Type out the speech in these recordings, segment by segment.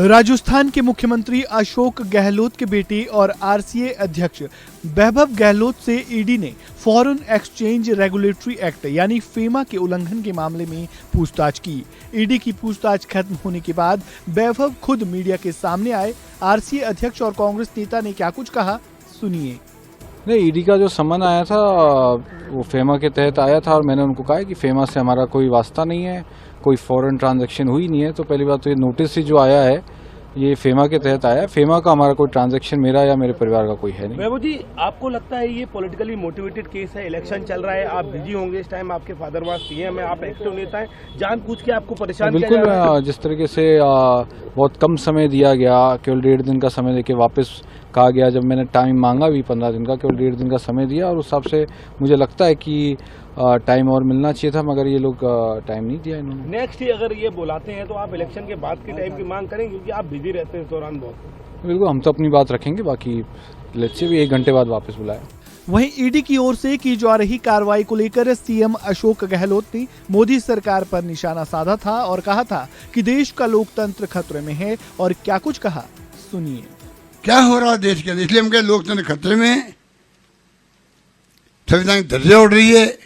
राजस्थान के मुख्यमंत्री अशोक गहलोत के बेटे और आरसीए अध्यक्ष वैभव गहलोत से ईडी ने फॉरेन एक्सचेंज रेगुलेटरी एक्ट यानी फेमा के उल्लंघन के मामले में पूछताछ की। ईडी की पूछताछ खत्म होने के बाद वैभव खुद मीडिया के सामने आए। आरसीए अध्यक्ष और कांग्रेस नेता ने क्या कुछ कहा, सुनिए। नहीं, ईडी का जो सम्मन आया था वो फेमा के तहत आया था और मैंने उनको कहा कि फेमा से हमारा कोई वास्ता नहीं है, कोई फॉरेन ट्रांजैक्शन हुई नहीं है। तो पहली बात तो ये नोटिस ही जो आया है ये फेमा के तहत आया है। फेमा का हमारा कोई ट्रांजैक्शन मेरा या मेरे परिवार का कोई है नहीं। वैभव जी, आपको लगता है ये पॉलिटिकली मोटिवेटेड केस है? इलेक्शन चल रहा है, आप बिजी होंगे इस टाइम, आपके फादर वहां सीएम है, आप एक्टिव नेता है, जानबूझ के आपको परेशान किया जा रहा है? जिस तरीके से बहुत कम समय दिया गया, केवल 1.5 दिन का समय देके वापस कहा गया, जब मैंने टाइम मांगा भी 15 दिन का, केवल 1.5 दिन का समय दिया और उस हिसाब से मुझे लगता है कि टाइम और मिलना चाहिए था, मगर ये लोग टाइम नहीं दिया इन्होंने। नेक्स्ट अगर ये बुलाते हैं तो आप इलेक्शन के बाद के टाइम की मांग करेंगे, क्योंकि आप बिजी रहते हैं इस दौरान बहुत? बिल्कुल, हम तो अपनी बात रखेंगे, बाकी लेट्स से भी 1 घंटे बाद वापस बुलाया। वहीं ईडी की ओर से की जा रही कार्रवाई को लेकर सीएम अशोक गहलोत ने मोदी सरकार पर निशाना साधा था और कहा था कि देश का लोकतंत्र खतरे में है। और क्या कुछ कहा, सुनिए। क्या हो रहा है देश के अंदर, इसलिए हम कहे लोकतंत्र खतरे में है, संविधान की दर्जा उड़ रही है।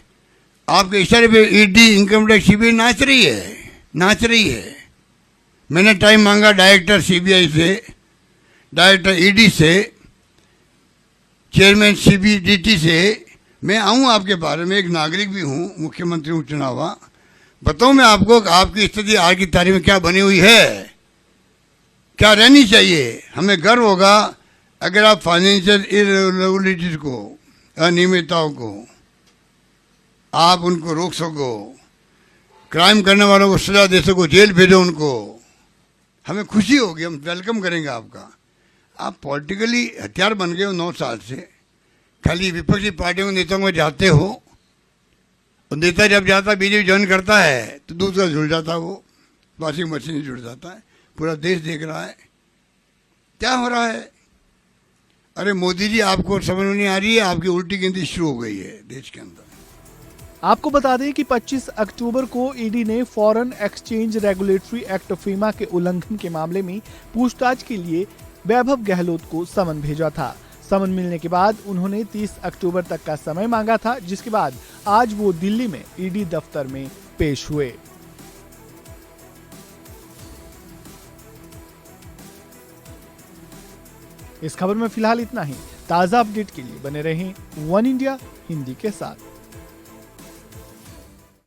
आपके इशारे पे ईडी, इनकम टैक्स, सीबीआई नाच रही है। मैंने टाइम मांगा डायरेक्टर सीबीआई से, डायरेक्टर ईडी से, चेयरमैन सीबीडीटी से। मैं आऊँ आपके बारे में, एक नागरिक भी हूँ, मुख्यमंत्री हूँ चुनावा। बताऊँ मैं आपको आपकी स्थिति आज की तारीख में क्या बनी हुई है, क्या रहनी चाहिए। हमें गर्व होगा अगर आप फाइनेंशियल इरेगुलरिटीज को, अनियमितताओं को आप उनको रोक सको, क्राइम करने वालों को सजा दे सको, जेल भेजो उनको। हमें खुशी होगी, हम वेलकम करेंगे आपका। आप पॉलिटिकली हथियार बन गए हो 9 साल से, खाली विपक्षी पार्टियों के नेताओं में जाते हो और नेता जब जाता बीजेपी ज्वाइन करता है तो दूसरा जुड़ जाता, वो वॉशिंग मशीन जुड़ जाता है। पूरा देश देख रहा है क्या हो रहा है। अरे मोदी जी, आपको समझ में नहीं आ रही है, आपकी उल्टी गिनती शुरू हो गई है देश के अंदर। आपको बता दें कि 25 अक्टूबर को ईडी ने foreign exchange regulatory act FEMA के उल्लंघन के मामले में पूछताछ के लिए वैभव गहलोत को समन भेजा था। समन मिलने के बाद उन्होंने 30 अक्टूबर तक का समय मांगा था, जिसके बाद आज वो दिल्ली में ईडी दफ्तर में पेश हुए। इस खबर में फिलहाल इतना ही। ताजा अपडेट के लिए बने रहें वन इंडिया हिंदी के साथ।